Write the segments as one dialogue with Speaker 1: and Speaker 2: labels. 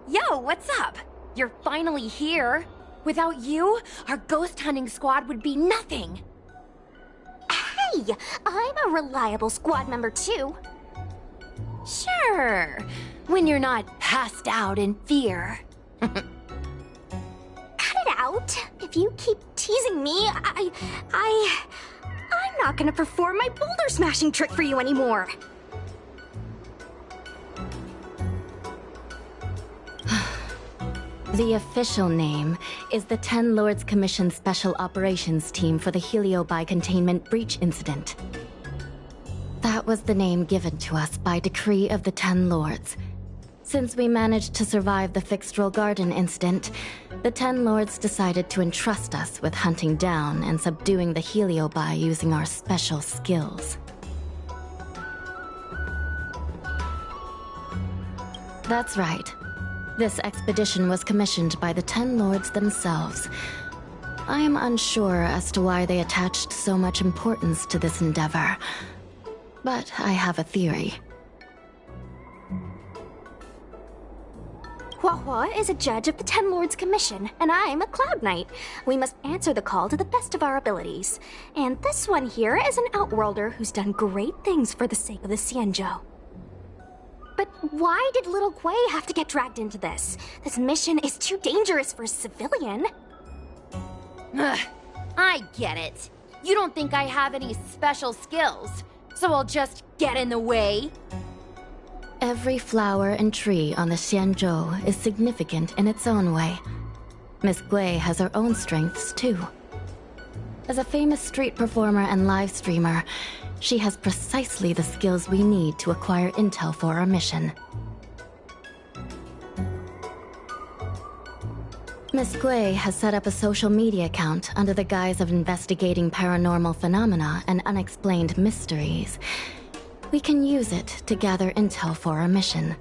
Speaker 1: Yo, what's up? You're finally here. Without you, our ghost hunting squad would be nothing.
Speaker 2: Hey, I'm a reliable squad member too.
Speaker 1: Sure, when you're not passed out in fear.
Speaker 2: Cut it out. If you keep teasing me, I'm not gonna perform my boulder smashing trick for you anymore.
Speaker 3: The official name is the Ten Lords Commission Special Operations Team for the Heliobi Containment Breach Incident. That was the name given to us by decree of the Ten Lords. Since we managed to survive the Fixedral Garden incident, the Ten Lords decided to entrust us with hunting down and subduing the Heliobi using our special skills. That's right. This expedition was commissioned by the Ten Lords themselves. I am unsure as to why they attached so much importance to this endeavor, but I have a theory.
Speaker 2: Huahua is a judge of the Ten Lords Commission, and I'm a Cloud Knight. We must answer the call to the best of our abilities. And this one here is an Outworlder who's done great things for the sake of the Xianzhou. But why did little Gui have to get dragged into this? This mission is too dangerous for a civilian.
Speaker 1: Ugh, I get it. You don't think I have any special skills, so I'll just get in the way?
Speaker 3: Every flower and tree on the Xianzhou is significant in its own way. Miss Gui has her own strengths, too. As a famous street performer and live streamer, she has precisely the skills we need to acquire intel for our mission. Miss Gui has set up a social media account under the guise of investigating paranormal phenomena and unexplained mysteries. We can use it to gather intel for our mission.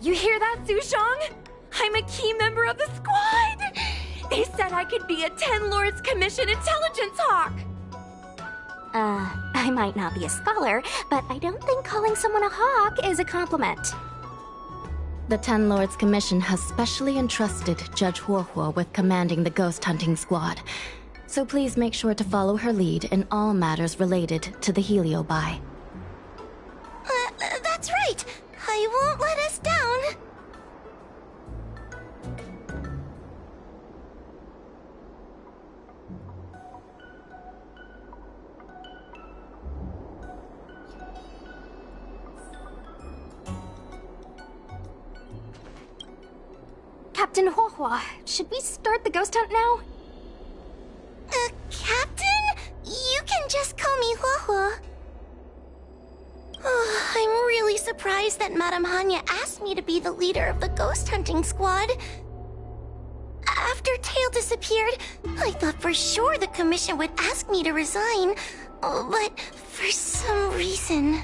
Speaker 1: You hear that, Sushong? I'm a key member of the squad! They said I could be a Ten Lords Commission intelligence hawk!
Speaker 2: I might not be a scholar, but I don't think calling someone a hawk is a compliment.
Speaker 3: The Ten Lords Commission has specially entrusted Judge Huohuo with commanding the ghost hunting squad, so please make sure to follow her lead in all matters related to the Heliobi.
Speaker 2: That's right. I won't let us down. Captain Huohuo, should we start the ghost hunt now? Captain? You can just call me Huohuo. Oh, I'm really surprised that Madame Hanya asked me to be the leader of the ghost hunting squad. After Tail disappeared, I thought for sure the commission would ask me to resign. But for some reason...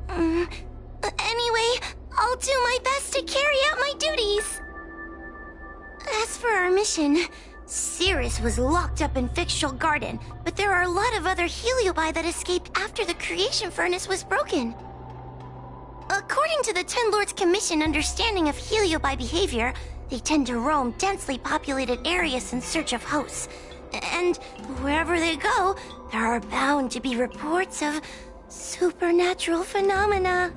Speaker 2: Anyway, I'll do my best to carry out my duties. As for our mission, Cirrus was locked up in Fixedral Garden, but there are a lot of other Heliobi that escaped after the creation furnace was broken. According to the Ten Lords Commission understanding of Heliobi behavior, they tend to roam densely populated areas in search of hosts. And wherever they go, there are bound to be reports of supernatural phenomena.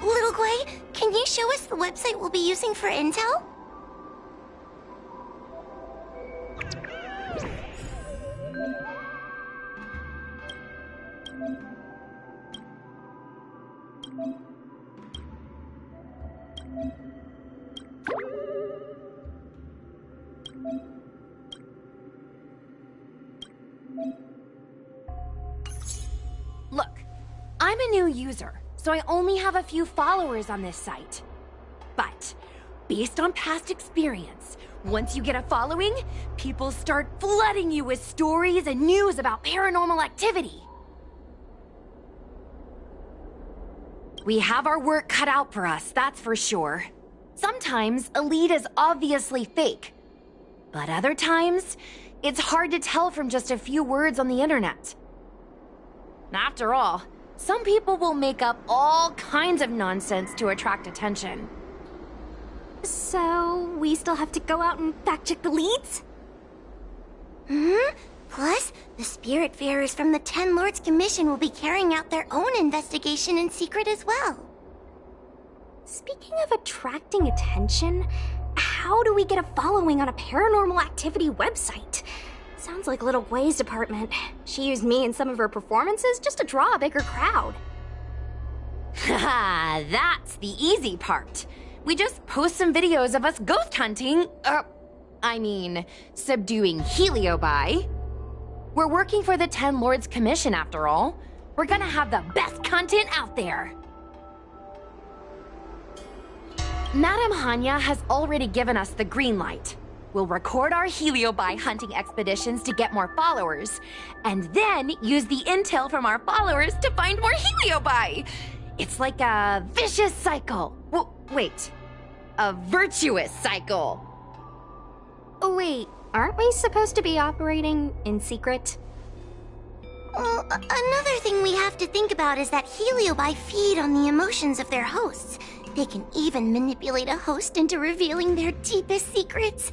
Speaker 2: Little Gui, can you show us the website we'll be using for intel?
Speaker 1: Look, I'm a new user, so I only have a few followers on this site. But, based on past experience, once you get a following, people start flooding you with stories and news about paranormal activity. We have our work cut out for us, that's for sure. Sometimes a lead is obviously fake, but other times, it's hard to tell from just a few words on the internet. After all, some people will make up all kinds of nonsense to attract attention. So, we still have to go out and fact-check the leads?
Speaker 2: Plus, the Spiritfarers from the 10 Lords Commission will be carrying out their own investigation in secret as well.
Speaker 1: Speaking of attracting attention, how do we get a following on a paranormal activity website? Sounds like Little Way's department. She used me in some of her performances just to draw a bigger crowd. Haha, that's the easy part. We just post some videos of us ghost hunting, subduing Heliobi. We're working for the 10 Lords Commission after all. We're gonna have the best content out there. Madame Hanya has already given us the green light. We'll record our Heliobi hunting expeditions to get more followers, and then use the intel from our followers to find more Heliobi. It's like a vicious cycle. Wait, a virtuous cycle. Oh wait, aren't we supposed to be operating in secret?
Speaker 2: Well, another thing we have to think about is that Heliobi feed on the emotions of their hosts. They can even manipulate a host into revealing their deepest secrets.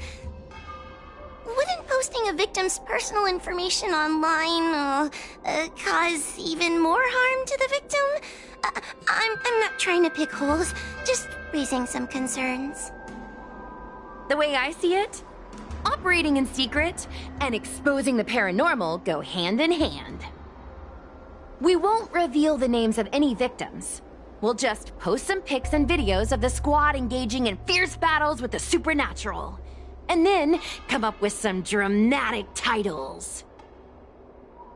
Speaker 2: Wouldn't posting a victim's personal information online cause even more harm to the victim? I'm not trying to pick holes, just raising some concerns.
Speaker 1: The way I see it, operating in secret and exposing the paranormal go hand in hand. We won't reveal the names of any victims. We'll just post some pics and videos of the squad engaging in fierce battles with the supernatural. And then come up with some dramatic titles.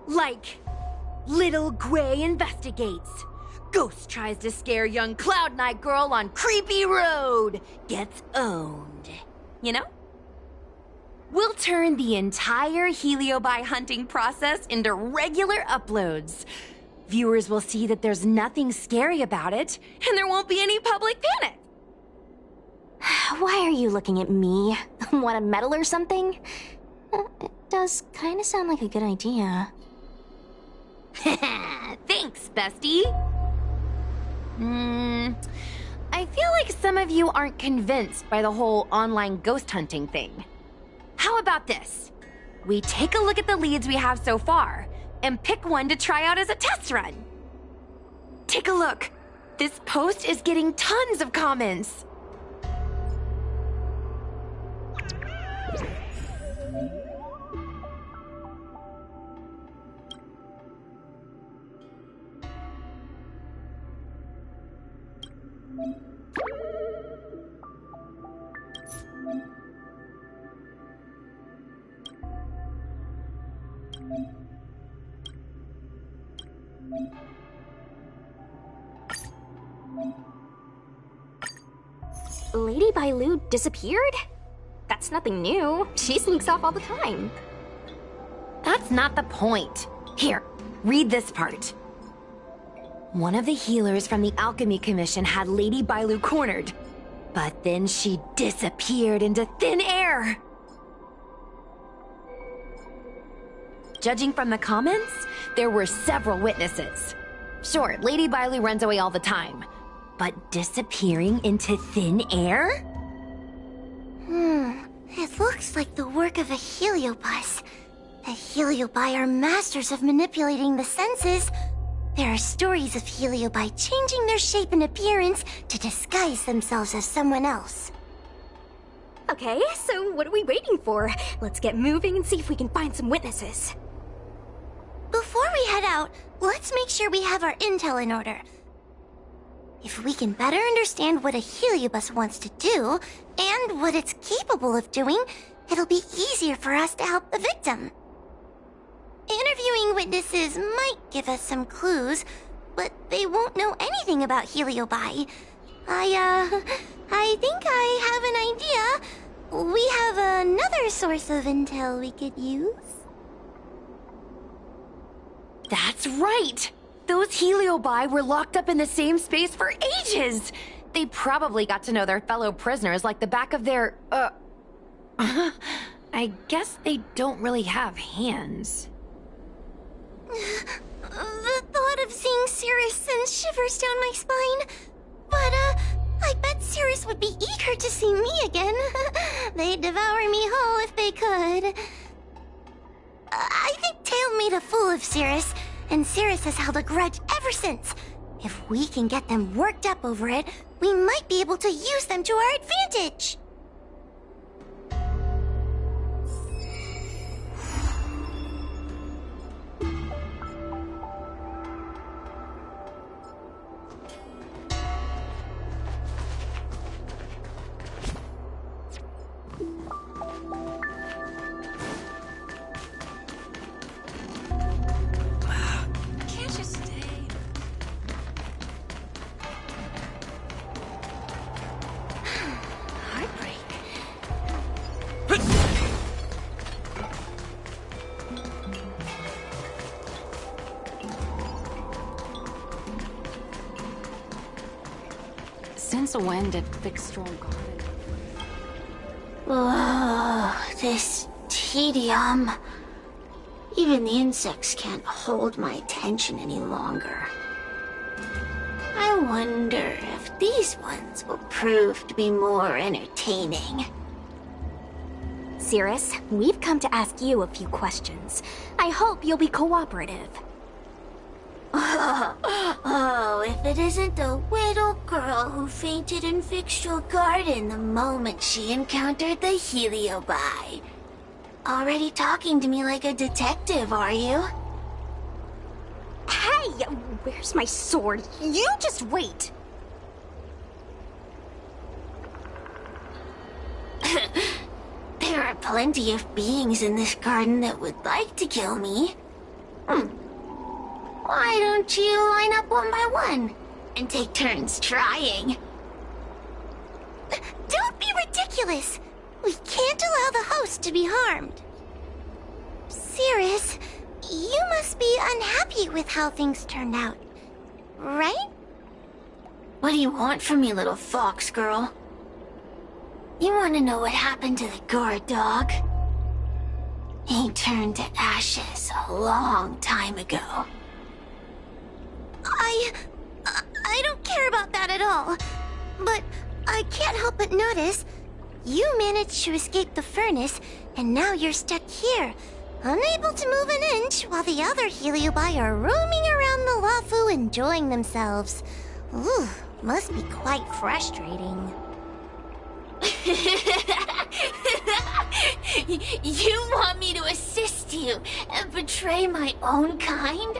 Speaker 1: Like, Little Gray Investigates. Ghost tries to scare young Cloud Knight girl on creepy road. Gets owned. You know? We'll turn the entire Heliobi hunting process into regular uploads. Viewers will see that there's nothing scary about it, and there won't be any public panic.
Speaker 3: Why are you looking at me? Want to meddle or something? It does kind of sound like a good idea.
Speaker 1: Thanks, bestie. I feel like some of you aren't convinced by the whole online ghost hunting thing. How about this? We take a look at the leads we have so far, and pick one to try out as a test run. Take a look. This post is getting tons of comments.
Speaker 3: Lady Bailu disappeared? That's nothing new. She sneaks off all the time.
Speaker 1: That's not the point. Here, read this part. One of the healers from the Alchemy Commission had Lady Bailu cornered, but then she disappeared into thin air. Judging from the comments, there were several witnesses. Sure, Lady Bailu runs away all the time, but disappearing into thin air?
Speaker 2: It looks like the work of a heliobus. The heliobi are masters of manipulating the senses. There are stories of heliobi changing their shape and appearance to disguise themselves as someone else.
Speaker 3: Okay, so what are we waiting for? Let's get moving and see if we can find some witnesses.
Speaker 2: Before we head out, let's make sure we have our intel in order. If we can better understand what a heliobus wants to do, and what it's capable of doing, it'll be easier for us to help the victim. Interviewing witnesses might give us some clues, but they won't know anything about heliobi. I think I have an idea. We have another source of intel we could use.
Speaker 1: That's right! Those heliobi were locked up in the same space for ages! They probably got to know their fellow prisoners like the back of their, I guess they don't really have hands.
Speaker 2: The thought of seeing Cirrus sends shivers down my spine. But, I bet Cirrus would be eager to see me again. They'd devour me whole if they could. I think Tail made a fool of Cirrus, and Cirrus has held a grudge ever since. If we can get them worked up over it, we might be able to use them to our advantage.
Speaker 4: Since when did Fixstrom Garden?
Speaker 2: Oh, this tedium. Even the insects can't hold my attention any longer. I wonder if these ones will prove to be more entertaining.
Speaker 1: Cirrus, we've come to ask you a few questions. I hope you'll be cooperative.
Speaker 2: Oh, if it isn't the little girl who fainted in Fixtral Garden the moment she encountered the Heliobi. Already talking to me like a detective, are you?
Speaker 1: Hey, where's my sword? You just wait.
Speaker 2: There are plenty of beings in this garden that would like to kill me. Why don't you line up one by one and take turns trying? Don't be ridiculous! We can't allow the host to be harmed. Cirrus, you must be unhappy with how things turned out, right? What do you want from me, little fox girl? You want to know what happened to the guard dog? He turned to ashes a long time ago. I don't care about that at all. But I can't help but notice you managed to escape the furnace, and now you're stuck here, unable to move an inch while the other Heliobi are roaming around the Lafu enjoying themselves. Ooh, must be quite frustrating. You want me to assist you and betray my own kind?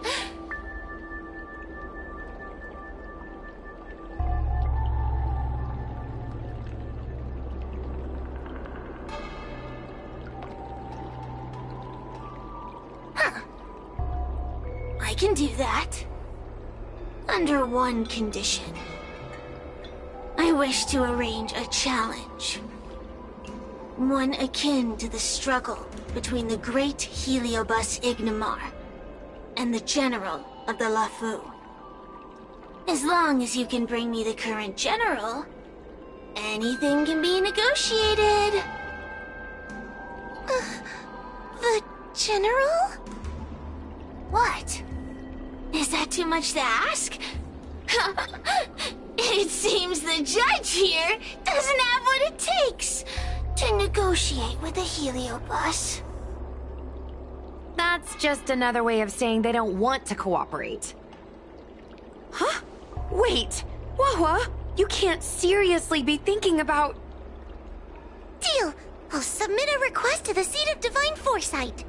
Speaker 2: I can do that. Under one condition. I wish to arrange a challenge. One akin to the struggle between the great Heliobus Ignimar and the general of the Lafu. As long as you can bring me the current general, anything can be negotiated. The general? What? Is that too much to ask? It seems the judge here doesn't have what it takes to negotiate with the Heliobus.
Speaker 1: That's just another way of saying they don't want to cooperate. Huh? Wait, Wawa, you can't seriously be thinking about...
Speaker 2: Deal! I'll submit a request to the Seat of Divine Foresight.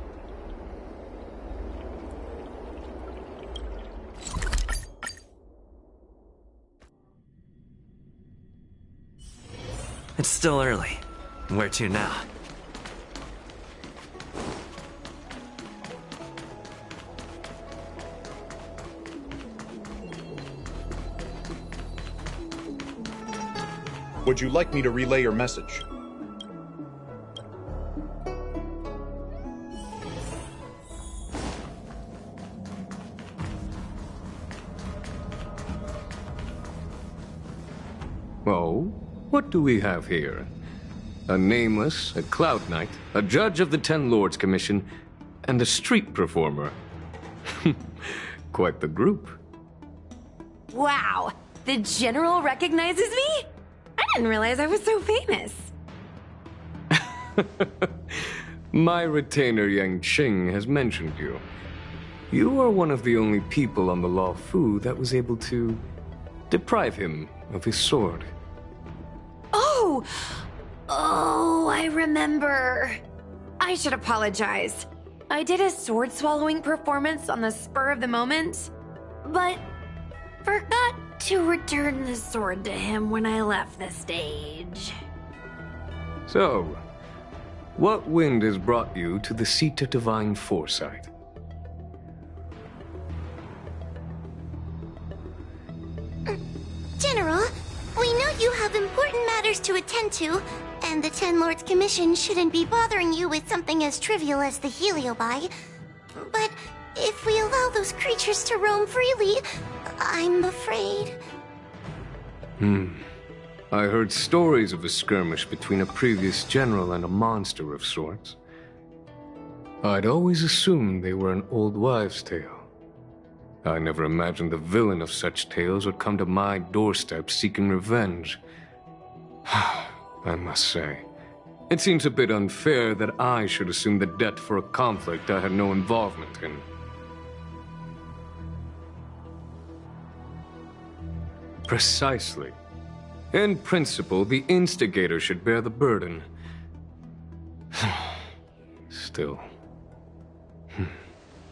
Speaker 5: It's still early. Where to now?
Speaker 6: Would you like me to relay your message?
Speaker 7: Oh? What do we have here? A nameless, a cloud knight, a judge of the Ten Lords Commission, and a street performer. Quite the group.
Speaker 1: Wow, the general recognizes me? I didn't realize I was so famous.
Speaker 7: My retainer Yang Qing has mentioned you. You are one of the only people on the Law Fu that was able to deprive him of his sword.
Speaker 1: Oh! Oh, I remember. I should apologize. I did a sword-swallowing performance on the spur of the moment, but forgot to return the sword to him when I left the stage.
Speaker 7: So, what wind has brought you to the seat of divine foresight?
Speaker 2: General, we know you have important matters to attend to, and the Ten Lords Commission shouldn't be bothering you with something as trivial as the Heliobi. But if we allow those creatures to roam freely, I'm afraid...
Speaker 7: I heard stories of a skirmish between a previous general and a monster of sorts. I'd always assumed they were an old wives' tale. I never imagined the villain of such tales would come to my doorstep seeking revenge. I must say, it seems a bit unfair that I should assume the debt for a conflict I had no involvement in. Precisely. In principle, the instigator should bear the burden. Still.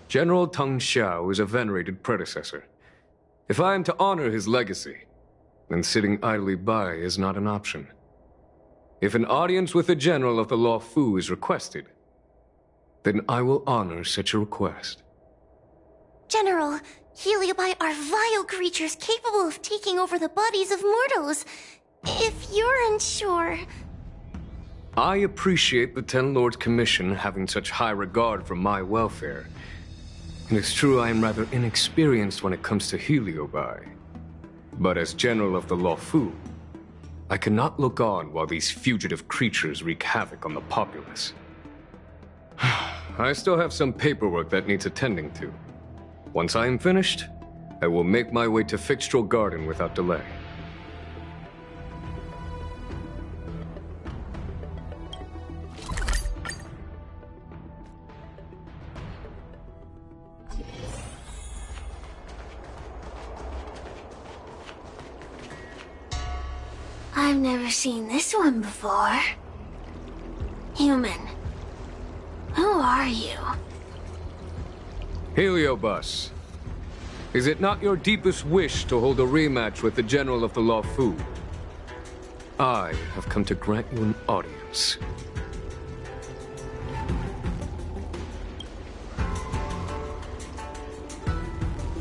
Speaker 7: General Teng Xiao is a venerated predecessor. If I am to honor his legacy, then sitting idly by is not an option. If an audience with the general of the Law Fu is requested, then I will honor such a request.
Speaker 2: General, Heliobi are vile creatures capable of taking over the bodies of mortals. If you're unsure...
Speaker 7: I appreciate the Ten Lords Commission having such high regard for my welfare. It is true I am rather inexperienced when it comes to Heliobi. But as General of the Law Fu, I cannot look on while these fugitive creatures wreak havoc on the populace. I still have some paperwork that needs attending to. Once I am finished, I will make my way to Fixtral Garden without delay.
Speaker 2: I've never seen this one before. Human. Who are you?
Speaker 7: Heliobus, is it not your deepest wish to hold a rematch with the General of the Law Fu? I have come to grant you an audience.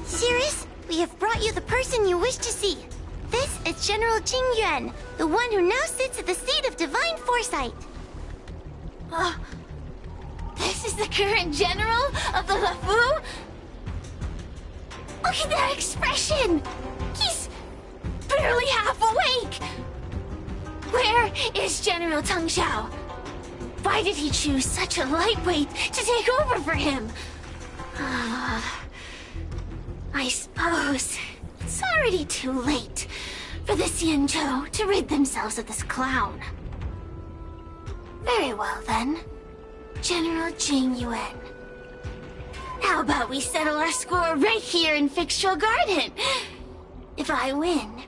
Speaker 2: Sirius, we have brought you the person you wish to see. This is General Jing Yuan, the one who now sits at the seat of divine foresight. This is the current general of the LeFou? Look at that expression! He's barely half awake! Where is General Teng Xiao? Why did he choose such a lightweight to take over for him? I suppose it's already too late for the Xianzhou to rid themselves of this clown. Very well, then. General Jing Yuan. How about we settle our score right here in Fixtral Garden? If I win,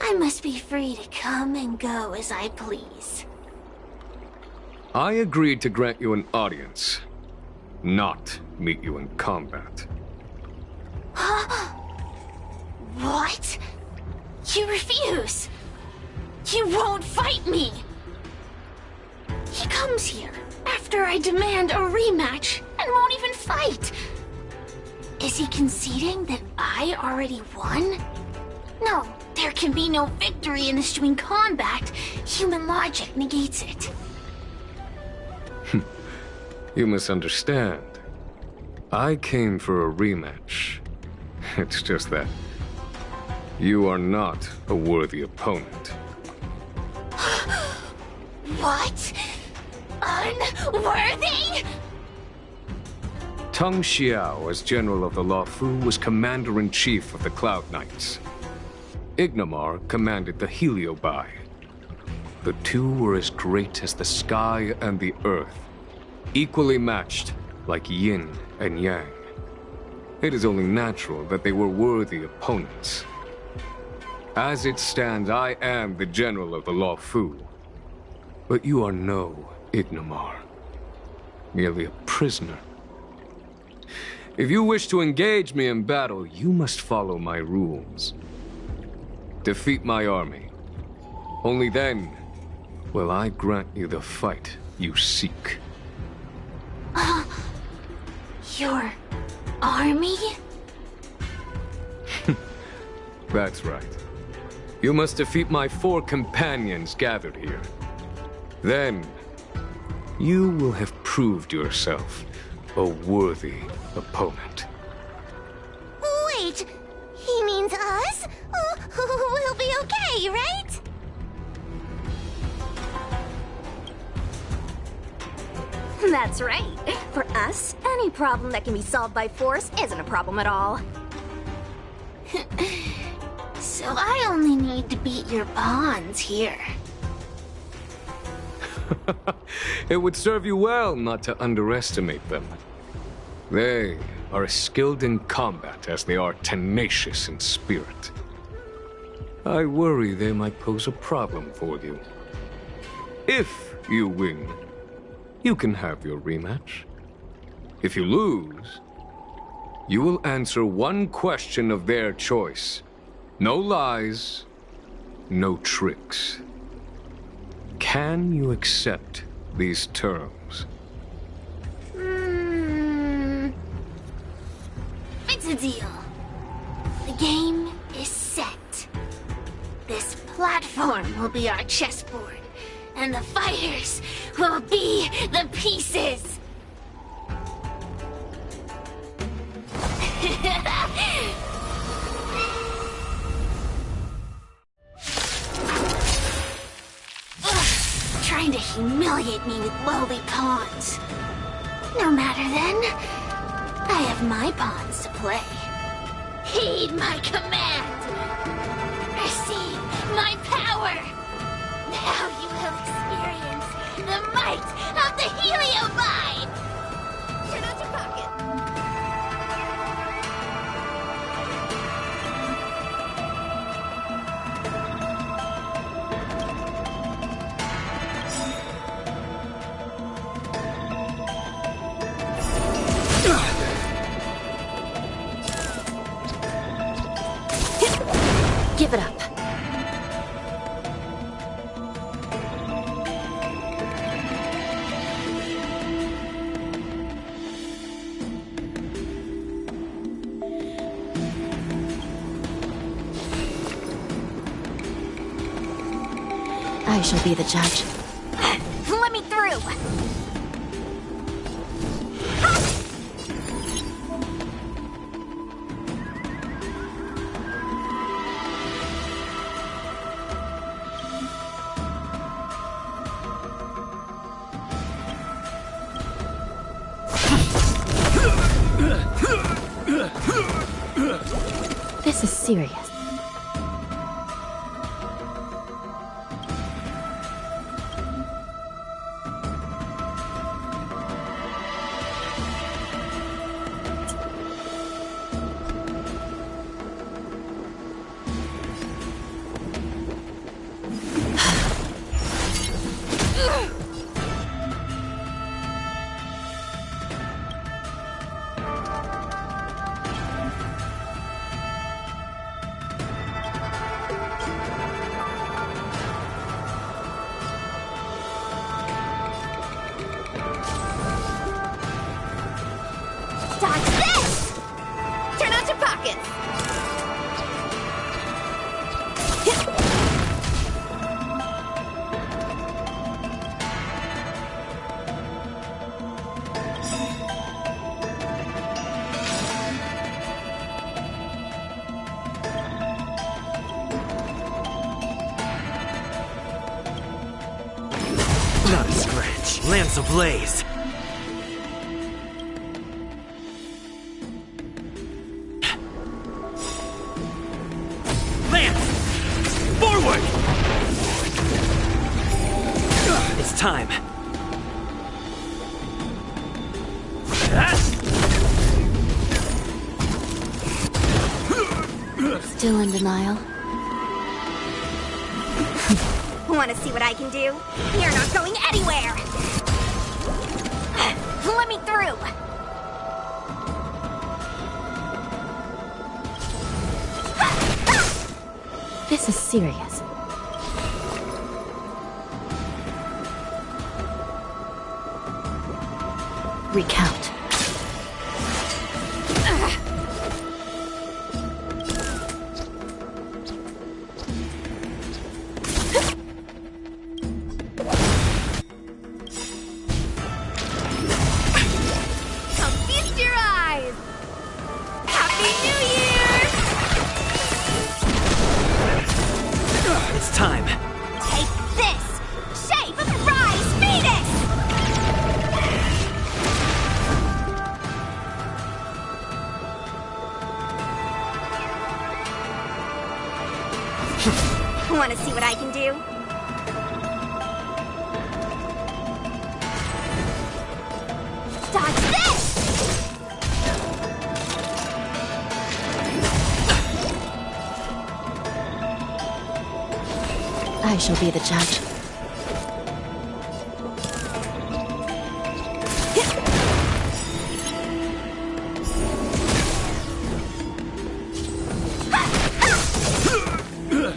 Speaker 2: I must be free to come and go as I please.
Speaker 7: I agreed to grant you an audience, not meet you in combat.
Speaker 2: What? You refuse? You won't fight me! He comes here after I demand a rematch and won't even fight. Is he conceding that I already won? No, there can be no victory in this doing combat. Human logic negates it.
Speaker 7: You misunderstand. I came for a rematch. It's just that you are not a worthy opponent.
Speaker 2: What? Unworthy?
Speaker 7: Teng Xiao, as General of the Law Fu, was Commander-in-Chief of the Cloud Knights. Ignomar commanded the Heliobi. The two were as great as the sky and the earth, equally matched like yin and yang. It is only natural that they were worthy opponents. As it stands, I am the general of the Lawfu. But you are no Ignomar, merely a prisoner. If you wish to engage me in battle, you must follow my rules. Defeat my army. Only then will I grant you the fight you seek.
Speaker 2: Your army?
Speaker 7: That's right. You must defeat my 4 companions gathered here. Then, you will have proved yourself a worthy opponent.
Speaker 2: Wait, he means us? We'll be okay, right?
Speaker 1: That's right. For us, any problem that can be solved by force isn't a problem at all.
Speaker 2: So I only need to beat your pawns here.
Speaker 7: It would serve you well not to underestimate them. They are as skilled in combat as they are tenacious in spirit. I worry they might pose a problem for you. If you win, you can have your rematch. If you lose, you will answer one question of their choice. No lies, no tricks. Can you accept these terms?
Speaker 2: It's a deal. The game is set. This platform will be our chessboard, and the fighters will be the pieces. Trying to humiliate me with lowly pawns. No matter then, I have my pawns to play. Heed my command. Receive my power. Now you will experience the might of the Heliobi. Turn out your pocket.
Speaker 3: Give it up. I shall be the judge.
Speaker 1: Let me through!
Speaker 3: This is serious.
Speaker 1: Dodge this! Turn out your pockets!
Speaker 5: Not a scratch. Lance ablaze. Lance! time.
Speaker 3: Still in denial?
Speaker 1: Want to see what I can do? You're not going anywhere! Let me through!
Speaker 3: This is serious. Recount.
Speaker 1: Feast your eyes! Happy New Year!
Speaker 5: It's time.
Speaker 1: Take this! Shape of Rise Phoenix! Want to see what I can do? Dodge this!
Speaker 3: I shall be the judge.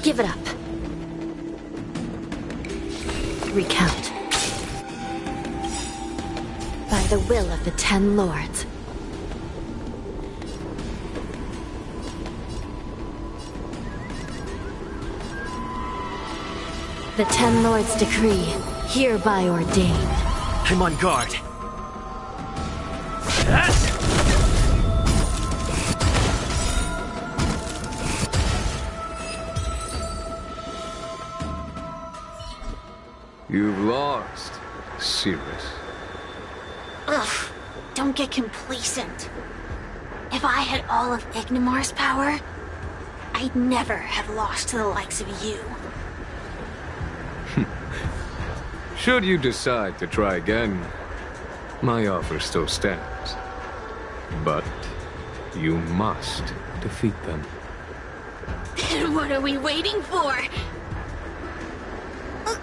Speaker 3: Give it up. Recount. By the will of the 10 Lords. The 10 Lords' decree, hereby ordained.
Speaker 5: I'm on guard.
Speaker 7: You've lost, Cirrus.
Speaker 2: Ugh, don't get complacent. If I had all of Ignimar's power, I'd never have lost to the likes of you.
Speaker 7: Should you decide to try again, my offer still stands. But you must defeat them.
Speaker 2: Then what are we waiting for?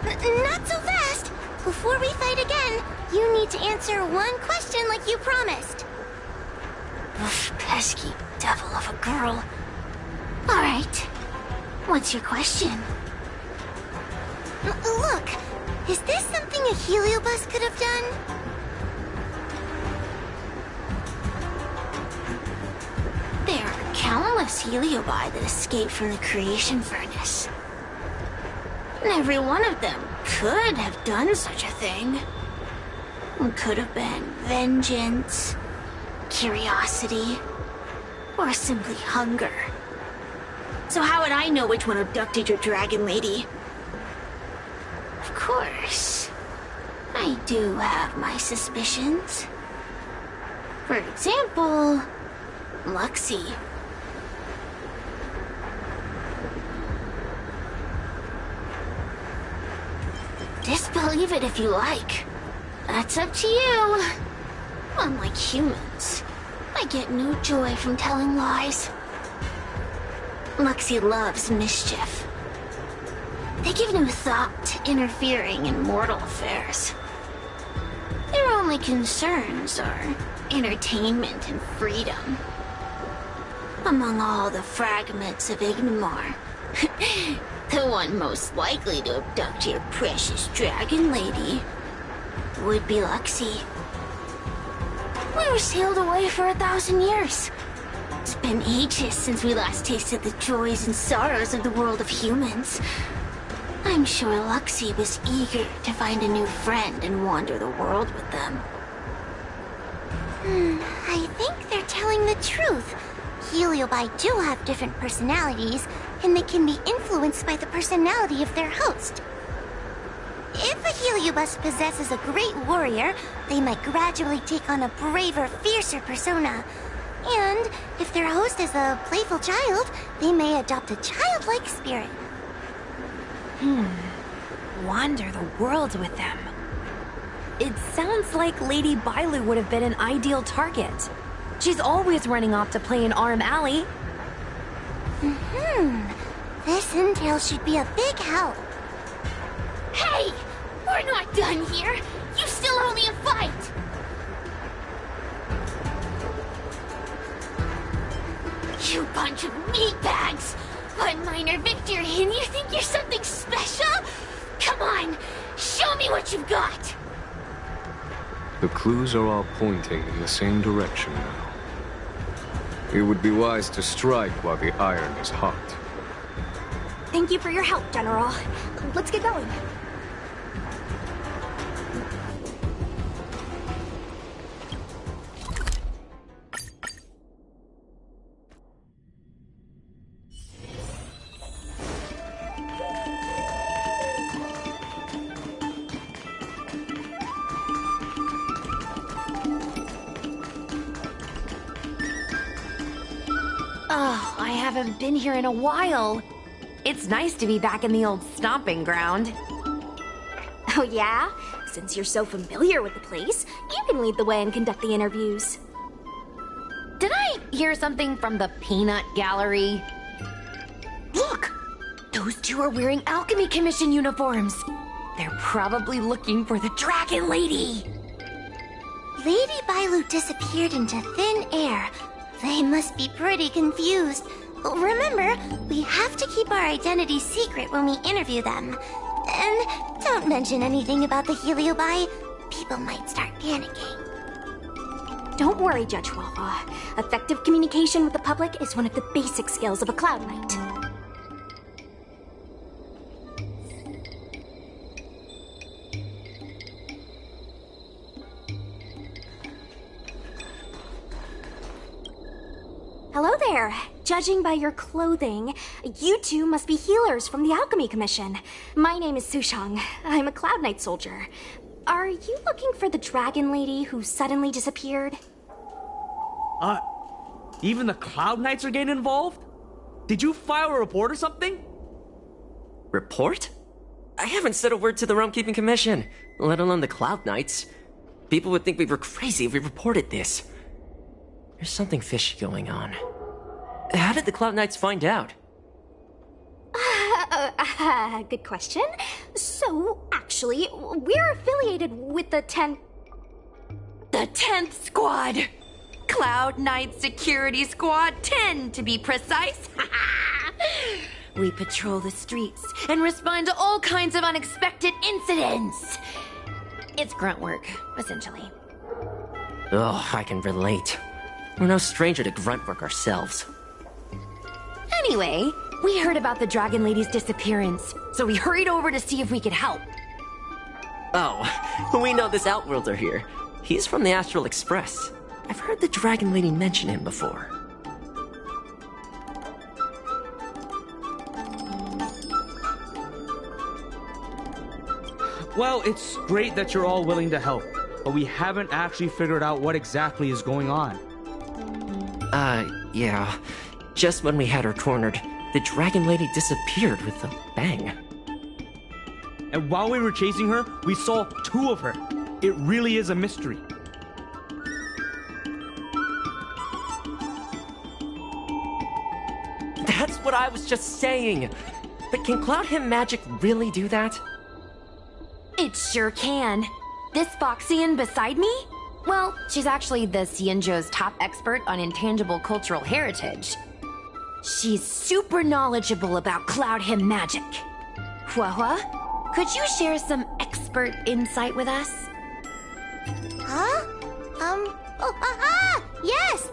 Speaker 2: Not so fast! Before we fight again, you need to answer one question like you promised. Ugh, pesky devil of a girl. Alright. What's your question? Look, is this something a Heliobus could have done? There are countless Heliobi that escaped from the creation furnace. And every one of them could have done such a thing. It could have been vengeance, curiosity, or simply hunger. So how would I know which one abducted your dragon lady? Of course, I do have my suspicions. For example, Luxie. Disbelieve it if you like. That's up to you. Unlike humans, I get no joy from telling lies. Luxie loves mischief. They give no thought to interfering in mortal affairs. Their only concerns are entertainment and freedom. Among all the fragments of Ignimar, the one most likely to abduct your precious dragon lady would be Luxie. We were sealed away for 1,000 years. It's been ages since we last tasted the joys and sorrows of the world of humans. I'm sure Luxie was eager to find a new friend and wander the world with them. I think they're telling the truth. Heliobi do have different personalities, and they can be influenced by the personality of their host. If a Heliobus possesses a great warrior, they might gradually take on a braver, fiercer persona. And if their host is a playful child, they may adopt a childlike spirit.
Speaker 1: Wander the world with them. It sounds like Lady Bailu would have been an ideal target. She's always running off to play in Arm Alley.
Speaker 2: This intel should be a big help. Hey! We're not done here! You still owe me a fight! You bunch of meatbags! One minor victory and you think you're something special? Come on, show me what you've got!
Speaker 7: The clues are all pointing in the same direction now. It would be wise to strike while the iron is hot.
Speaker 1: Thank you for your help, General. Let's get going. Oh, I haven't been here in a while. It's nice to be back in the old stomping ground.
Speaker 8: Oh yeah? Since you're so familiar with the place, you can lead the way and conduct the interviews.
Speaker 1: Did I hear something from the Peanut Gallery? Look! Those two are wearing Alchemy Commission uniforms. They're probably looking for the Dragon Lady.
Speaker 2: Lady Bailu disappeared into thin air. They must be pretty confused. Remember, we have to keep our identities secret when we interview them. And don't mention anything about the Heliobi. People might start panicking.
Speaker 8: Don't worry, Judge Wawa. Effective communication with the public is one of the basic skills of a Cloud Knight. Hello there. Judging by your clothing, you two must be healers from the Alchemy Commission. My name is Sushang. I'm a Cloud Knight soldier. Are you looking for the Dragon Lady who suddenly disappeared?
Speaker 9: Even the Cloud Knights are getting involved? Did you file a report or something?
Speaker 10: Report? I haven't said a word to the Realm Keeping Commission, let alone the Cloud Knights. People would think we were crazy if we reported this. There's something fishy going on. How did the Cloud Knights find out?
Speaker 8: Good question. So, actually, we're affiliated with the 10th...
Speaker 1: The 10th Squad! Cloud Knight Security Squad 10, to be precise. We patrol the streets and respond to all kinds of unexpected incidents. It's grunt work, essentially.
Speaker 10: Oh, I can relate. We're no stranger to grunt work ourselves.
Speaker 1: Anyway, we heard about the Dragon Lady's disappearance, so we hurried over to see if we could help.
Speaker 10: Oh, we know this Outworlder here. He's from the Astral Express. I've heard the Dragon Lady mention him before.
Speaker 9: Well, it's great that you're all willing to help, but we haven't actually figured out what exactly is going on.
Speaker 10: Yeah. Just when we had her cornered, the Dragon Lady disappeared with a bang.
Speaker 9: And while we were chasing her, we saw two of her. It really is a mystery.
Speaker 10: That's what I was just saying. But can Cloud Him Magic really do that?
Speaker 1: It sure can. This Foxian beside me? Well, she's actually the Xianzhou's top expert on intangible cultural heritage. She's super knowledgeable about Cloud Him Magic. Huahua, could you share some expert insight with us?
Speaker 2: Huh? Yes!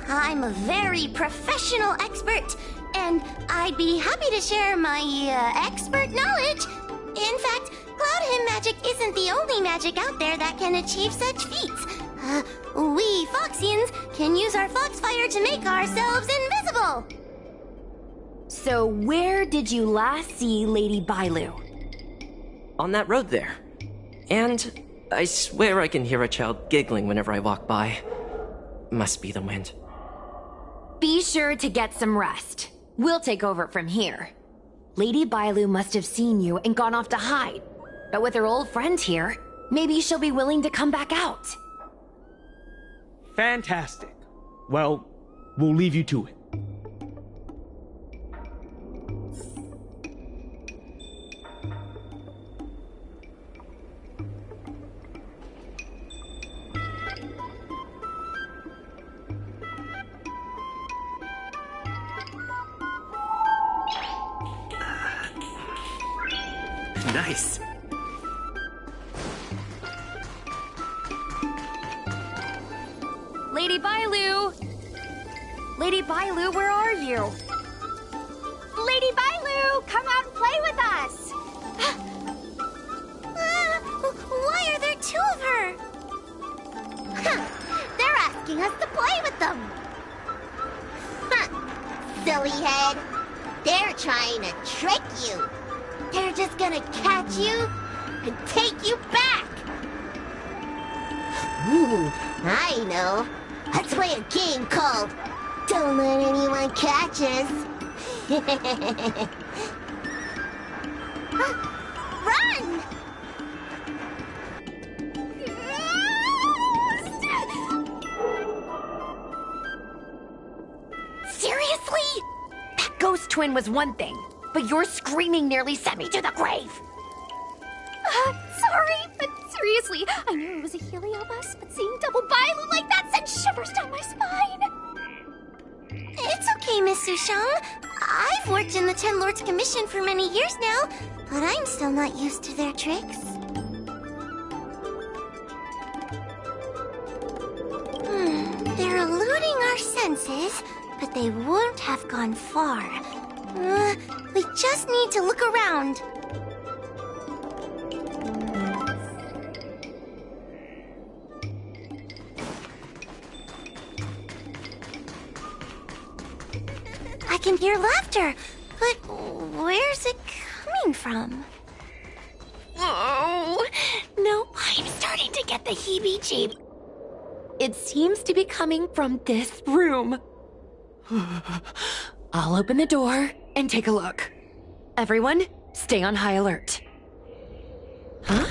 Speaker 2: I'm a very professional expert, and I'd be happy to share my, expert knowledge. In fact, Cloud Him Magic isn't the only magic out there that can achieve such feats. We Foxians can use our Foxfire to make ourselves invisible.
Speaker 1: So where did you last see Lady Bailu?
Speaker 10: On that road there. And I swear I can hear a child giggling whenever I walk by. Must be the wind.
Speaker 1: Be sure to get some rest. We'll take over from here. Lady Bailu must have seen you and gone off to hide. But with her old friend here, Maybe she'll be willing to come back out.
Speaker 9: Fantastic. Well, we'll leave you to it.
Speaker 5: Nice.
Speaker 1: Lady Bailu! Lady Bailu, where are you? Lady Bailu, come out and play with us!
Speaker 2: Why are there two of her? They're asking us to play with them. Silly head. They're trying to trick you. They're just gonna catch you and take you back. I know. Let's play a game called Don't Let Anyone Catch Us. Run!
Speaker 1: Seriously? That ghost twin was one thing, but your screaming nearly sent me to the grave.
Speaker 8: Sorry, but seriously, I knew it was a heliobus, but seeing double Bailu like that sent shivers down my spine.
Speaker 2: It's okay, Miss Sushang. I've worked in the Ten Lords Commission for many years now, but I'm still not used to their tricks. They're eluding our senses, but they won't have gone far. We just need to look around. I can hear laughter, but where's it coming from?
Speaker 1: Oh, no, I'm starting to get the heebie-jeebies. It seems to be coming from this room. I'll open the door and take a look. Everyone, stay on high alert. Huh?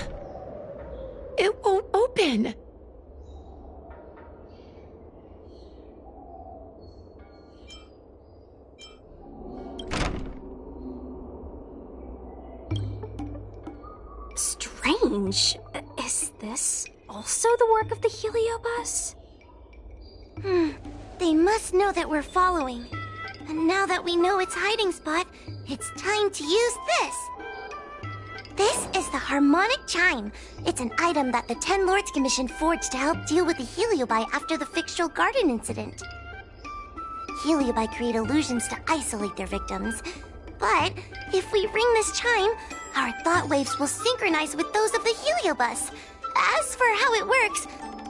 Speaker 1: It won't open.
Speaker 8: Strange. Is this also the work of the heliobus?
Speaker 2: They must know that we're following. And now that we know its hiding spot, it's time to use this. This is the harmonic chime. It's an item that the Ten Lords Commission forged to help deal with the heliobi after the fictional garden incident. Heliobi create illusions to isolate their victims. But if we ring this chime, our thought waves will synchronize with those of the heliobus. As for how it works,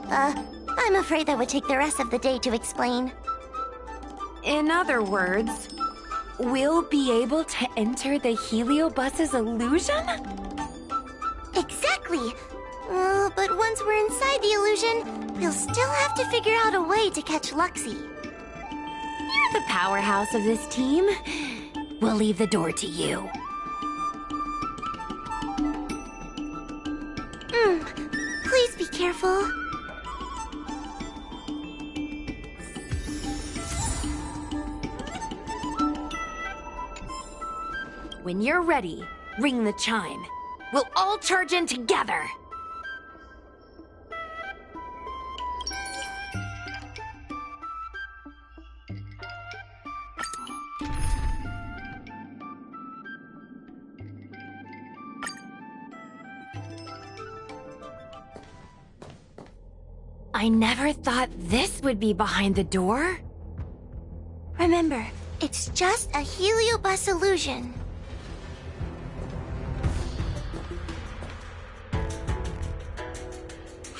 Speaker 2: I'm afraid that would take the rest of the day to explain.
Speaker 1: In other words, we'll be able to enter the heliobus's illusion?
Speaker 2: Exactly. But once we're inside the illusion, we'll still have to figure out a way to catch Luxie.
Speaker 1: You're the powerhouse of this team. We'll leave the door to you.
Speaker 2: Please be careful.
Speaker 1: When you're ready, ring the chime. We'll all charge in together. I never thought this would be behind the door.
Speaker 2: Remember, it's just a heliobus illusion.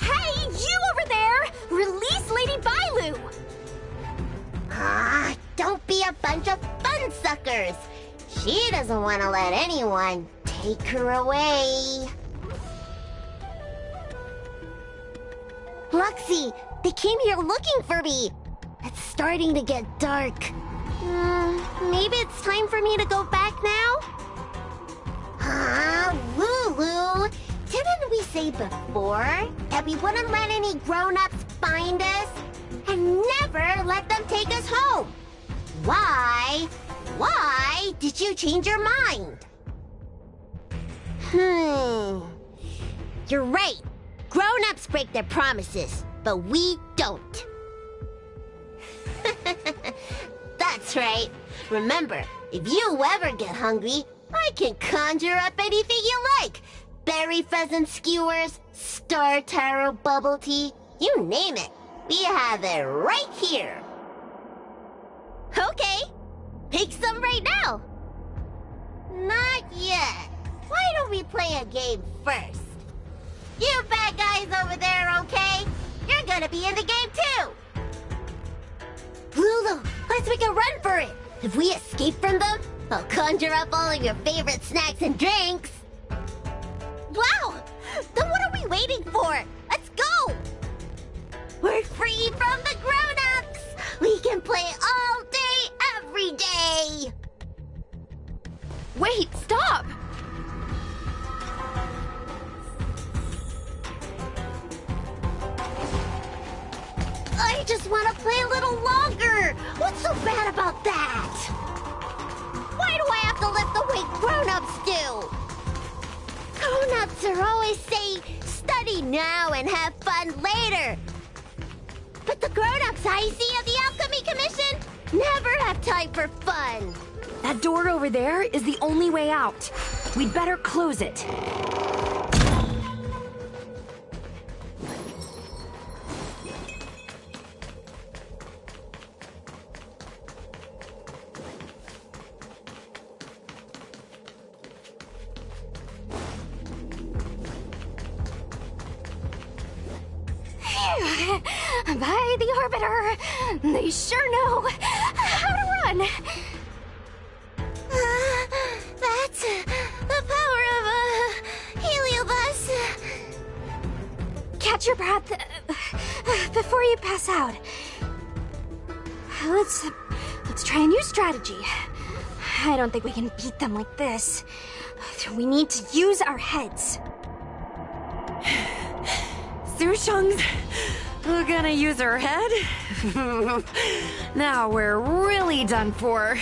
Speaker 8: Hey, you over there! Release Lady Bailu!
Speaker 2: Don't be a bunch of fun suckers. She doesn't want to let anyone take her away. Luxie, they came here looking for me. It's starting to get dark. Maybe it's time for me to go back now? Lulu, didn't we say before that we wouldn't let any grown-ups find us and never let them take us home. Why did you change your mind? You're right. Grown-ups break their promises, but we don't. That's right. Remember, if you ever get hungry, I can conjure up anything you like. Berry pheasant skewers, star taro bubble tea, you name it. We have it right here. Okay, make some right now. Not yet. Why don't we play a game first? You bad guys over there, okay? You're gonna be in the game too. Lulu, let's make a run for it. If we escape from them, I'll conjure up all of your favorite snacks and drinks. Wow! Then what are we waiting for? Let's go! We're free from the grown-ups! We can play all day, every day!
Speaker 1: Wait, stop!
Speaker 2: I just want to play a little longer! What's so bad about that? Why do I have to lift the weight grown-ups do? Grown-ups are always saying, study now and have fun later. But the grown-ups I see at the Alchemy Commission never have time for fun.
Speaker 1: That door over there is the only way out. We'd better close it.
Speaker 8: By the Orbiter, they sure know how to run.
Speaker 2: That's the power of a heliobus.
Speaker 8: Catch your breath before you pass out. Let's try a new strategy. I don't think we can beat them like this. We need to use our heads.
Speaker 1: Sushang's gonna use her head? Now we're really done for.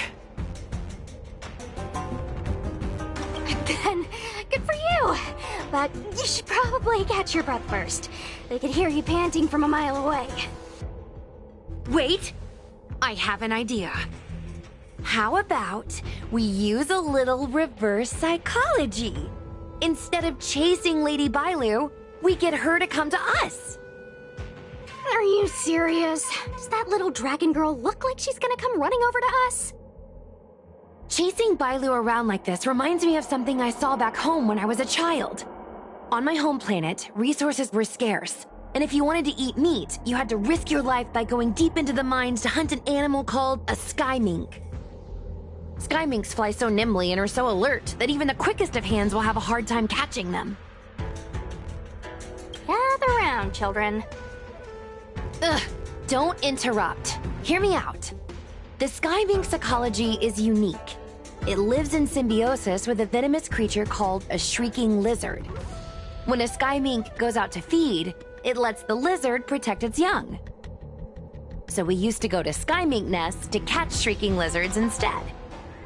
Speaker 8: Then, good for you. But you should probably catch your breath first. They could hear you panting from a mile away.
Speaker 1: Wait, I have an idea. How about we use a little reverse psychology? Instead of chasing Lady Bailu, we get her to come to us.
Speaker 8: Are you serious? Does that little dragon girl look like she's gonna come running over to us?
Speaker 1: Chasing Bailu around like this reminds me of something I saw back home when I was a child. On my home planet, resources were scarce, and if you wanted to eat meat, you had to risk your life by going deep into the mines to hunt an animal called a sky mink. Sky minks fly so nimbly and are so alert that even the quickest of hands will have a hard time catching them.
Speaker 8: Gather round, children.
Speaker 1: Ugh, don't interrupt. Hear me out. The sky mink's ecology is unique. It lives in symbiosis with a venomous creature called a shrieking lizard. When a sky mink goes out to feed, it lets the lizard protect its young. So we used to go to sky mink nests to catch shrieking lizards instead.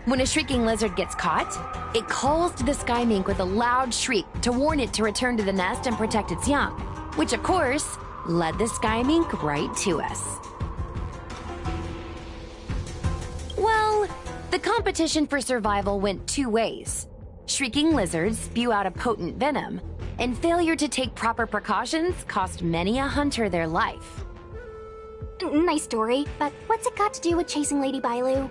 Speaker 1: When a shrieking lizard gets caught, it calls to the sky mink with a loud shriek to warn it to return to the nest and protect its young, which of course led the sky mink right to us. Well, the competition for survival went two ways. Shrieking lizards spew out a potent venom, and failure to take proper precautions cost many a hunter their life.
Speaker 8: Nice story, but what's it got to do with chasing Lady Bailu?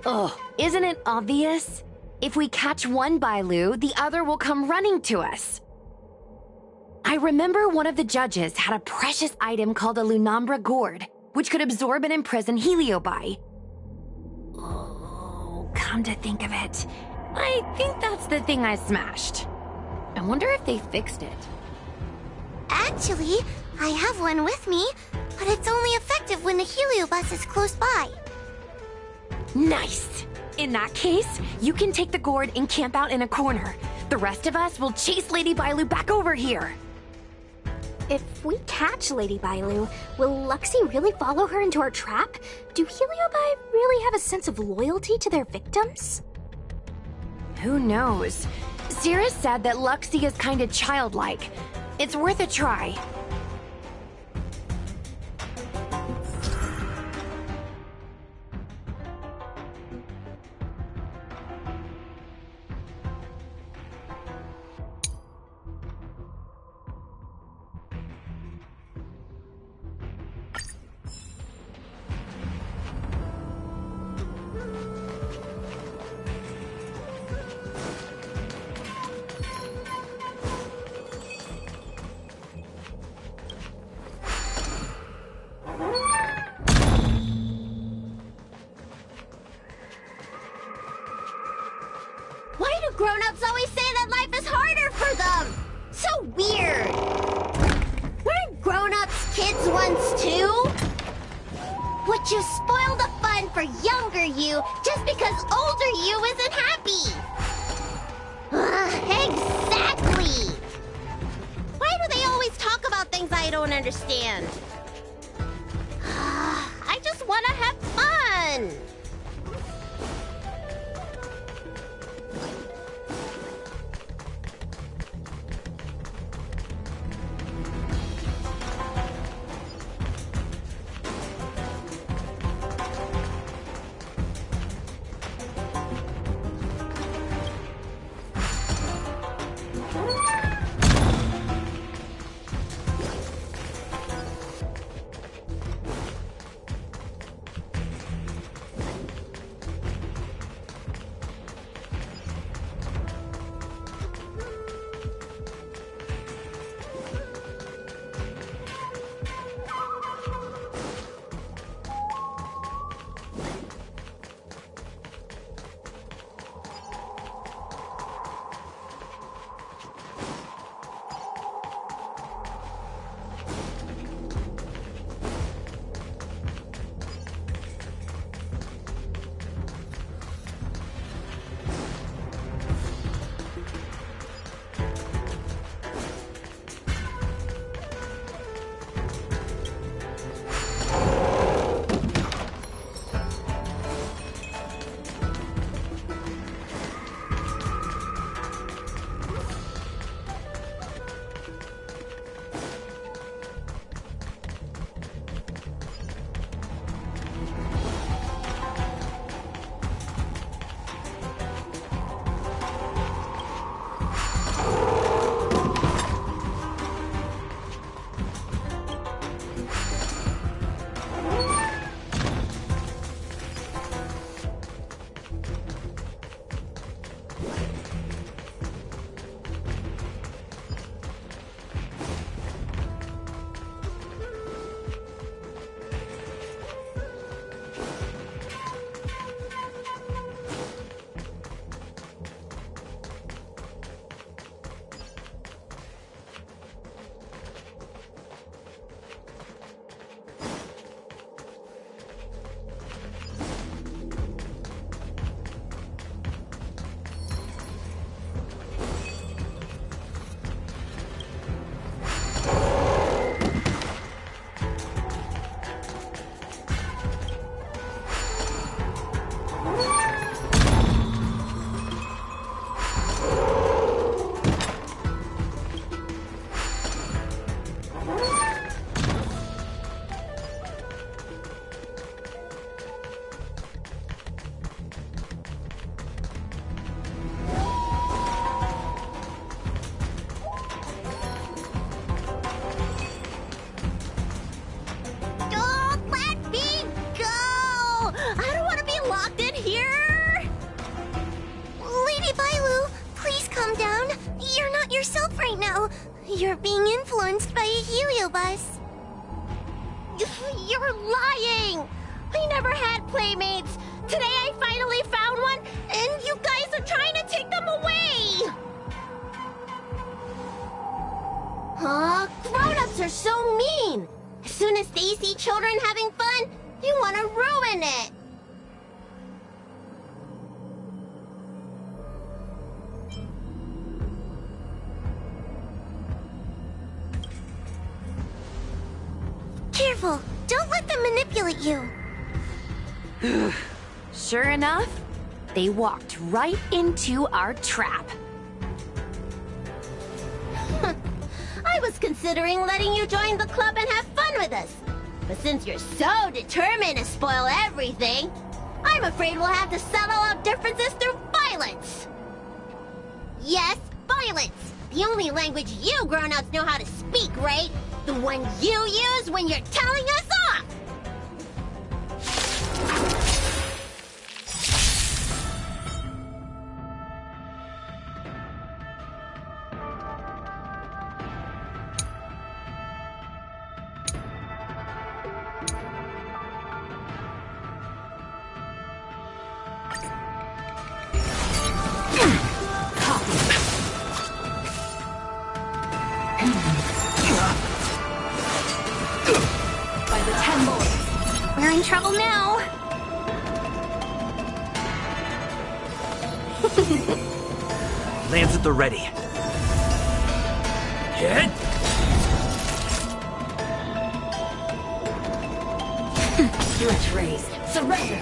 Speaker 1: Ugh, isn't it obvious? If we catch one Bailu, the other will come running to us. I remember one of the judges had a precious item called a Lunambra gourd, which could absorb and imprison Heliobi. Oh, come to think of it, I think that's the thing I smashed. I wonder if they fixed it.
Speaker 2: Actually, I have one with me, but it's only effective when the heliobus is close by.
Speaker 1: Nice! In that case, you can take the gourd and camp out in a corner. The rest of us will chase Lady Bailu back over here.
Speaker 8: If we catch Lady Bailu, will Luxie really follow her into our trap? Do Heliobi really have a sense of loyalty to their victims?
Speaker 1: Who knows? Cirrus said that Luxie is kinda childlike. It's worth a try.
Speaker 2: Why do grown-ups always say that life is harder for them? So weird. Weren't grown-ups kids once too? Would you spoil the fun for younger you just because older you isn't happy? Exactly. Why do they always talk about things I don't understand? I just want to have fun. You're being influenced by a heliobus. You're lying! I never had playmates. Today I finally found one, and you guys are trying to take them away! Grown-ups are so mean! As soon as they see children having fun, you want to ruin it! careful. Don't let them manipulate you.
Speaker 1: Sure enough, they walked right into our trap.
Speaker 2: I was considering letting you join the club and have fun with us. But since you're so determined to spoil everything, I'm afraid we'll have to settle our differences through violence. Yes, violence. The only language you grown-ups know how to speak, right? The one you use when you're telling us off!
Speaker 8: We're in trouble now.
Speaker 5: Lands at the ready. Hit!
Speaker 4: Stretch raise. Surrender.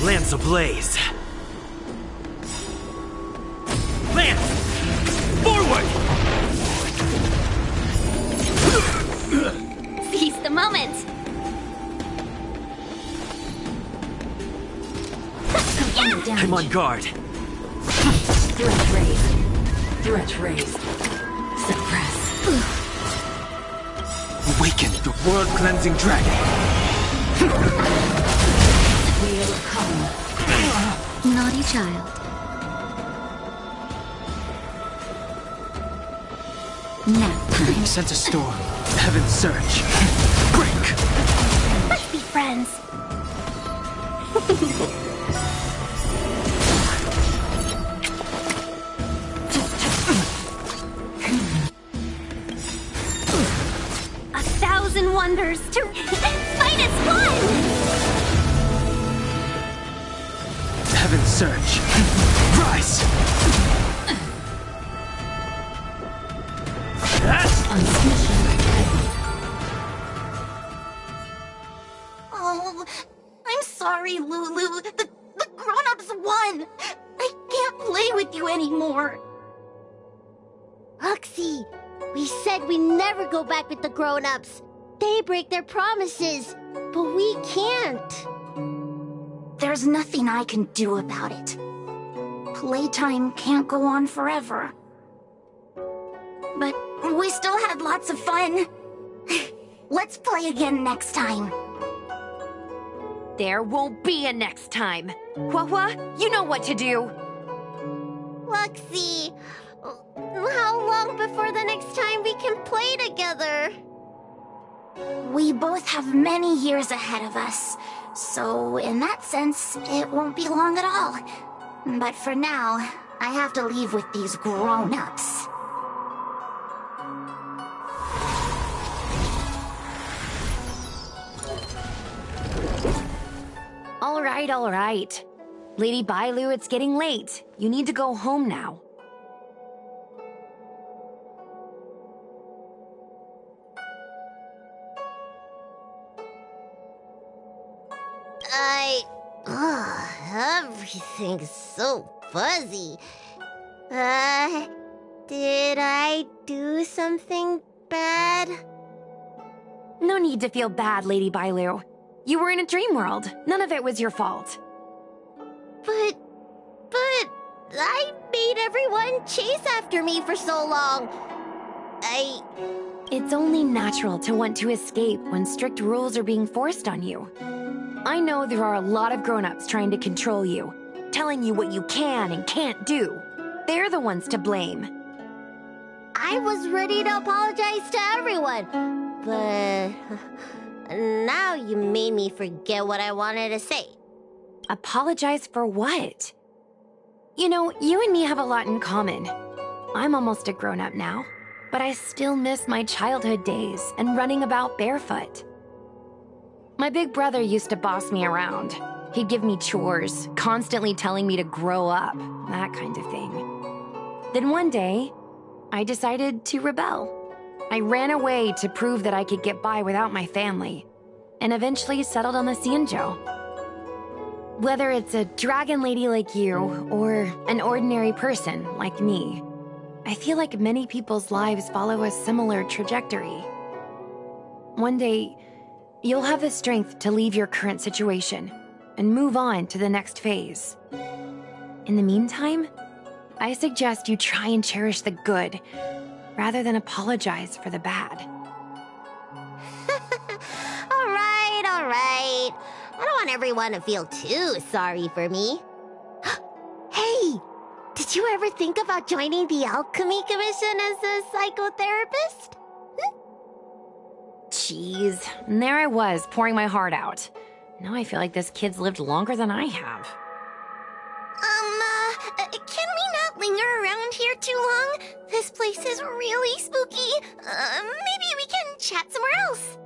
Speaker 5: Lance ablaze. Lance! Forward!
Speaker 8: Seize the moment.
Speaker 5: I'm on guard.
Speaker 4: Stretch raise. Stretch raise. Suppress.
Speaker 5: Awaken the world-cleansing dragon.
Speaker 4: Wheel come.
Speaker 3: Naughty child. Nap time.
Speaker 5: Sense a storm. Heaven's surge. Break!
Speaker 8: Let's be friends. 1,000 wonders to fight as one!
Speaker 5: Heaven's surge. Rise!
Speaker 2: Oh, I'm sorry, Lulu. The grown-ups won. I can't play with you anymore. Huxie, we said we never go back with the grown-ups. They break their promises, but we can't.
Speaker 8: There's nothing I can do about it. Playtime can't go on forever. But we still had lots of fun. Let's play again next time.
Speaker 1: There won't be a next time. Hua, you know what to do.
Speaker 2: Luxie, how long before the next time we can play together?
Speaker 8: We both have many years ahead of us, so in that sense, it won't be long at all. But for now, I have to leave with these grown-ups.
Speaker 1: All right. Lady Bailu, it's getting late. You need to go home now.
Speaker 2: Everything's so fuzzy. Did I do something bad?
Speaker 1: No need to feel bad, Lady Bailu. You were in a dream world. None of it was your fault.
Speaker 2: But I made everyone chase after me for so long.
Speaker 1: It's only natural to want to escape when strict rules are being forced on you. I know there are a lot of grown-ups trying to control you, telling you what you can and can't do. They're the ones to blame.
Speaker 2: I was ready to apologize to everyone, but now you made me forget what I wanted to say.
Speaker 1: Apologize for what? You know, you and me have a lot in common. I'm almost a grown-up now, but I still miss my childhood days and running about barefoot. My big brother used to boss me around. He'd give me chores, constantly telling me to grow up, that kind of thing. Then one day, I decided to rebel. I ran away to prove that I could get by without my family, and eventually settled on the Xianzhou. Whether it's a dragon lady like you, or an ordinary person like me, I feel like many people's lives follow a similar trajectory. One day, you'll have the strength to leave your current situation and move on to the next phase. In the meantime, I suggest you try and cherish the good, rather than apologize for the bad.
Speaker 2: All right. I don't want everyone to feel too sorry for me. Hey, did you ever think about joining the Alchemy Commission as a psychotherapist?
Speaker 1: Jeez, and there I was, pouring my heart out. Now I feel like this kid's lived longer than I have.
Speaker 2: Can we not linger around here too long? This place is really spooky. Maybe we can chat somewhere else.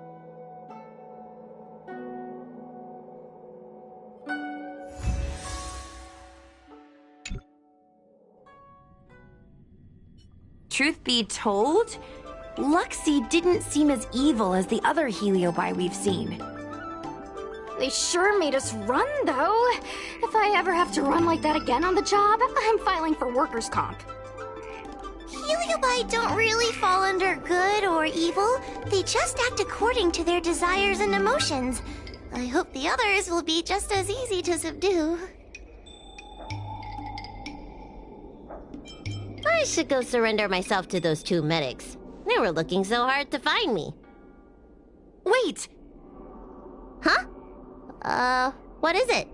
Speaker 1: Truth be told, Luxie didn't seem as evil as the other Heliobi we've seen.
Speaker 8: They sure made us run, though. If I ever have to run like that again on the job, I'm filing for workers' comp.
Speaker 2: Heliobi don't really fall under good or evil. They just act according to their desires and emotions. I hope the others will be just as easy to subdue. I should go surrender myself to those two medics. They were looking so hard to find me.
Speaker 1: Wait!
Speaker 2: Huh? What is it?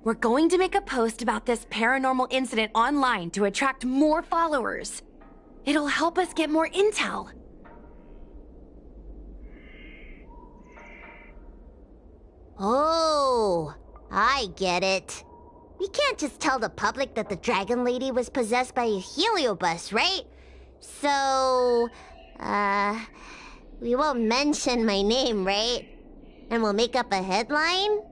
Speaker 1: We're going to make a post about this paranormal incident online to attract more followers. It'll help us get more intel.
Speaker 2: Oh, I get it. We can't just tell the public that the Dragon Lady was possessed by a heliobus, right? So, we won't mention my name, right? And we'll make up a headline?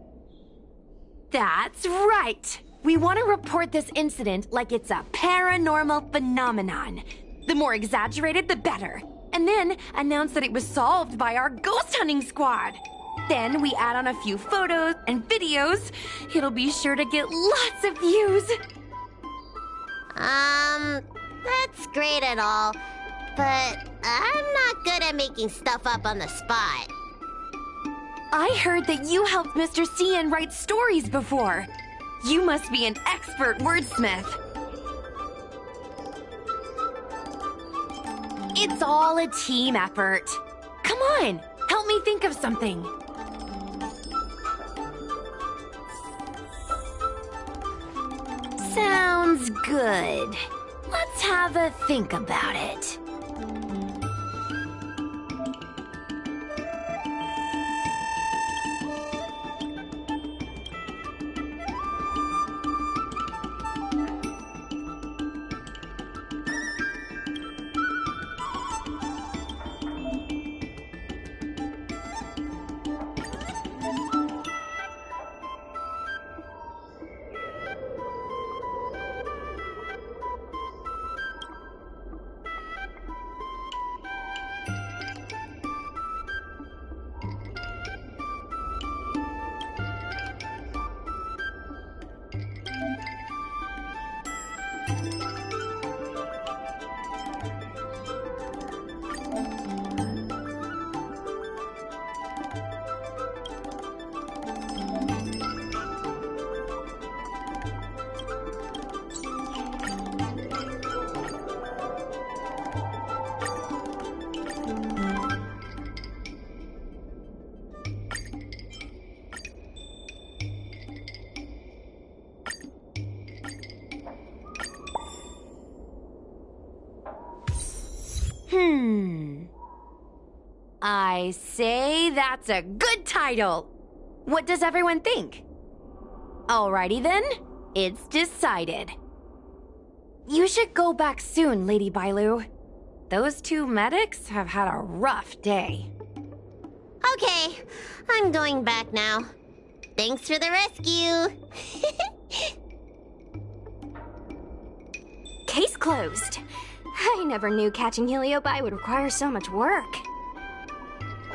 Speaker 1: That's right! We want to report this incident like it's a paranormal phenomenon. The more exaggerated, the better. And then announce that it was solved by our ghost hunting squad. Then we add on a few photos and videos. It'll be sure to get lots of views.
Speaker 2: That's great and all, but I'm not good at making stuff up on the spot.
Speaker 1: I heard that you helped Mr. Cian write stories before. You must be an expert wordsmith. It's all a team effort. Come on, help me think of something. Sounds good. Let's have a think about it. I say that's a good title. What does everyone think? Alrighty then, it's decided. You should go back soon, Lady Bailu. Those two medics have had a rough day.
Speaker 2: Okay, I'm going back now. Thanks for the rescue.
Speaker 8: Case closed. I never knew catching Heliobi would require so much work.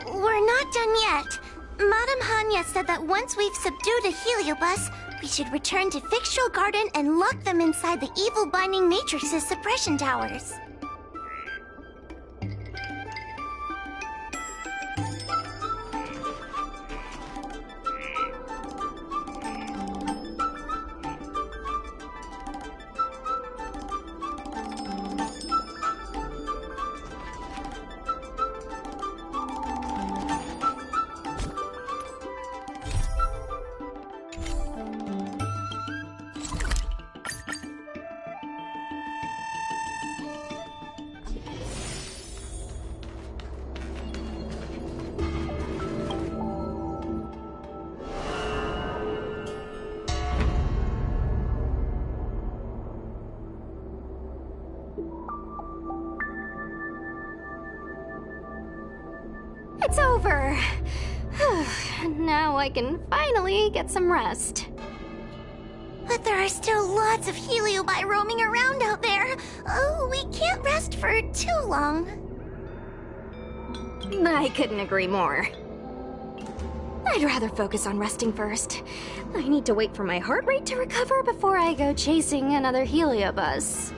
Speaker 2: We're not done yet. Madame Hanya said that once we've subdued a Heliobus, we should return to Fictional Garden and lock them inside the evil binding matrix's suppression towers.
Speaker 8: It's over. Now I can finally get some rest.
Speaker 2: But there are still lots of Heliobi roaming around out there. Oh, we can't rest for too long.
Speaker 8: I couldn't agree more. I'd rather focus on resting first. I need to wait for my heart rate to recover before I go chasing another Heliobus.